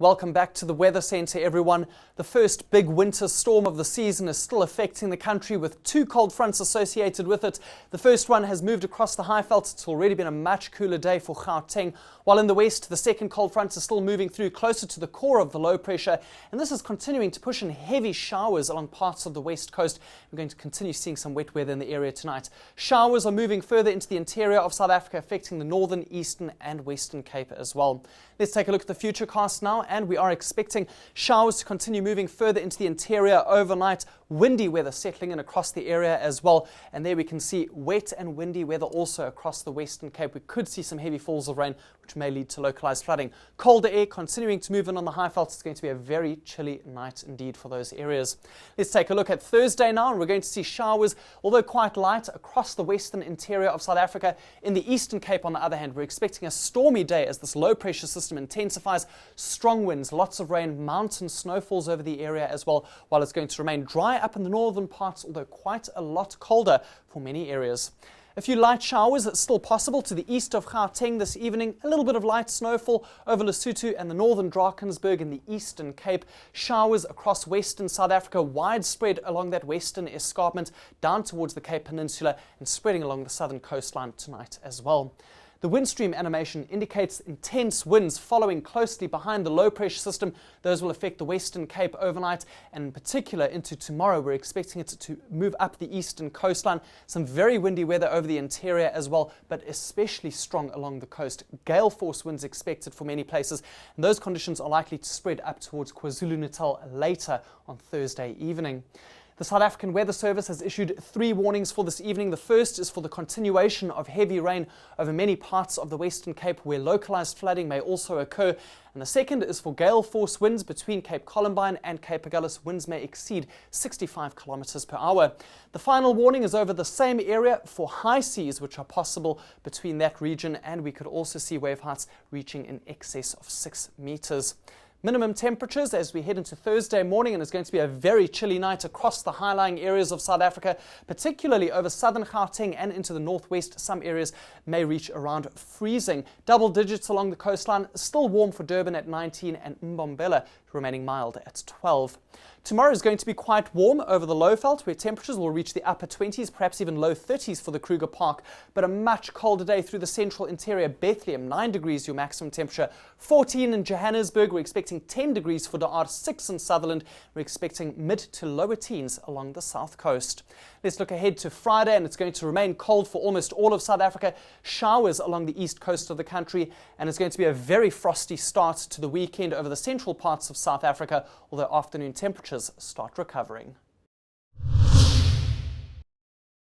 Welcome back to the Weather Centre, everyone. The first big winter storm of the season is still affecting the country with two cold fronts associated with it. The first one has moved across the Highveld. It's already been a much cooler day for Gauteng, while in the west, the second cold front is still moving through closer to the core of the low pressure, and this is continuing to push in heavy showers along parts of the west coast. We're going to continue seeing some wet weather in the area tonight. Showers are moving further into the interior of South Africa, affecting the northern, eastern and western Cape as well. Let's take a look at the futurecast now, and we are expecting showers to continue moving further into the interior overnight. Windy weather settling in across the area as well, and there we can see wet and windy weather also across the Western Cape. We could see some heavy falls of rain which may lead to localized flooding. Colder air continuing to move in on the Highveld. It's going to be a very chilly night indeed for those areas. Let's take a look at Thursday now, and we're going to see showers, although quite light, across the western interior of South Africa. In the Eastern Cape, on the other hand, we're expecting a stormy day as this low pressure system intensifies. Strong winds, lots of rain, mountain snowfalls over the area as well, while it's going to remain dry up in the northern parts, although quite a lot colder for many areas. A few light showers are still possible to the east of Gauteng this evening. A little bit of light snowfall over Lesotho and the northern Drakensberg in the Eastern Cape. Showers across western South Africa, widespread along that western escarpment down towards the Cape Peninsula and spreading along the southern coastline tonight as well. The wind stream animation indicates intense winds following closely behind the low pressure system. Those will affect the Western Cape overnight, and in particular into tomorrow. We're expecting it to move up the eastern coastline. Some very windy weather over the interior as well, but especially strong along the coast. Gale force winds expected for many places, and those conditions are likely to spread up towards KwaZulu-Natal later on Thursday evening. The South African Weather Service has issued 3 warnings for this evening. The first is for the continuation of heavy rain over many parts of the Western Cape where localized flooding may also occur. And the second is for gale force winds between Cape Columbine and Cape Agulhas. Winds may exceed 65 kilometers per hour. The final warning is over the same area for high seas which are possible between that region, and we could also see wave heights reaching in excess of 6 meters. Minimum temperatures as we head into Thursday morning, and it's going to be a very chilly night across the high-lying areas of South Africa, particularly over southern Gauteng and into the northwest. Some areas may reach around freezing. Double digits along the coastline, still warm for Durban at 19 and Mbombela remaining mild at 12. Tomorrow is going to be quite warm over the Lowveld, where temperatures will reach the upper 20s, perhaps even low 30s for the Kruger Park, but a much colder day through the central interior. Bethlehem, 9 degrees your maximum temperature, 14 in Johannesburg. We're expecting 10 degrees for Daar, 6 in Sutherland. We're expecting mid to lower teens along the south coast. Let's look ahead to Friday, and it's going to remain cold for almost all of South Africa. Showers along the east coast of the country, and it's going to be a very frosty start to the weekend over the central parts of South Africa, although afternoon temperatures start recovering.